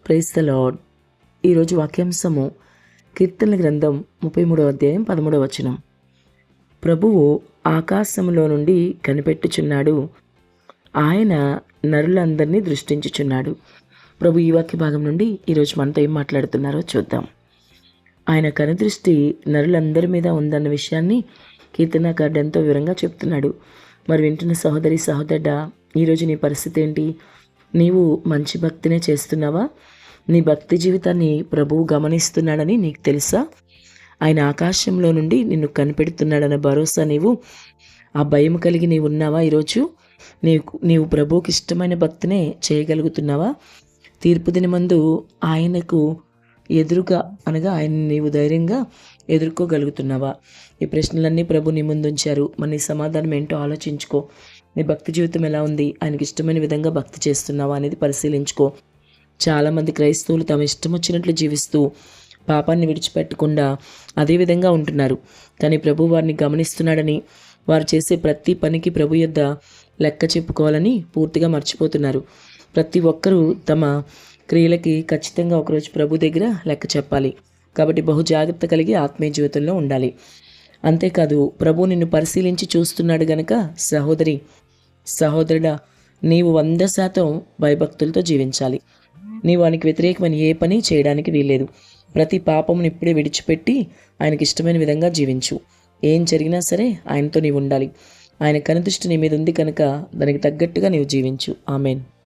Praise the lord. ఈరోజు వాక్యాంశము కీర్తనల గ్రంథం 33వ అధ్యాయం 13వ వచనం. ప్రభువు ఆకాశములో నుండి కనిపెట్టుచున్నాడు, ఆయన నరులందరినీ దృష్టించుచున్నాడు. ప్రభు ఈ వాక్య భాగం నుండి ఈరోజు మనతో ఏం మాట్లాడుతున్నారో చూద్దాం. ఆయన కనుదృష్టి నరులందరి మీద ఉందన్న విషయాన్ని కీర్తనకారుడు ఎంతో వివరంగా చెప్తున్నాడు. మరి వింటున్న సహోదరి సహోదరుడా, ఈరోజు నీ పరిస్థితి ఏంటి? నీవు మంచి భక్తినే చేస్తున్నావా? నీ భక్తి జీవితాన్ని ప్రభువు గమనిస్తున్నాడని నీకు తెలుసా? ఆయన ఆకాశంలో నుండి నిన్ను కనిపెడుతున్నాడన్న భరోసా ఆ భయం కలిగి నీవు ఉన్నావా? ఈరోజు నీవు ప్రభువుకి ఇష్టమైన భక్తినే చేయగలుగుతున్నావా? తీర్పు దినమందు ఆయనకు ఎదురుగా అనగా ఆయన నీవు ధైర్యంగా ఎదుర్కోగలుగుతున్నావా? ఈ ప్రశ్నలన్నీ ప్రభు నీ ముందుంచారు. మరి నీ సమాధానం ఏంటో ఆలోచించుకో. నీ భక్తి జీవితం ఎలా ఉంది? ఆయనకి ఇష్టమైన విధంగా భక్తి చేస్తున్నావా అనేది పరిశీలించుకో. చాలామంది క్రైస్తవులు తమ ఇష్టం వచ్చినట్లు జీవిస్తూ పాపాన్ని విడిచిపెట్టకుండా అదే విధంగా ఉంటున్నారు. కానీ ప్రభు వారిని గమనిస్తున్నాడని, వారు చేసే ప్రతి పనికి ప్రభు యొద్ద లెక్క చెప్పుకోవాలని పూర్తిగా మర్చిపోతున్నారు. ప్రతి ఒక్కరూ తమ క్రియలకి ఖచ్చితంగా ఒకరోజు ప్రభు దగ్గర లెక్క చెప్పాలి. కాబట్టి బహు జాగ్రత్త కలిగి ఆత్మీయ జీవితంలో ఉండాలి. అంతేకాదు, ప్రభు నిన్ను పరిశీలించి చూస్తున్నాడు గనక సహోదరుడా, నీవు 100% భయభక్తులతో జీవించాలి. నీవు వానికి వ్యతిరేకమైన ఏ పని చేయడానికి వీల్లేదు. ప్రతి పాపమును ఇప్పుడే విడిచిపెట్టి ఆయనకి ఇష్టమైన విధంగా జీవించు. ఏం జరిగినా సరే ఆయనతో నీవు ఉండాలి. ఆయన కనుదృష్టి నీ మీద ఉంది కనుక దానికి తగ్గట్టుగా నీవు జీవించు. ఆమెన్.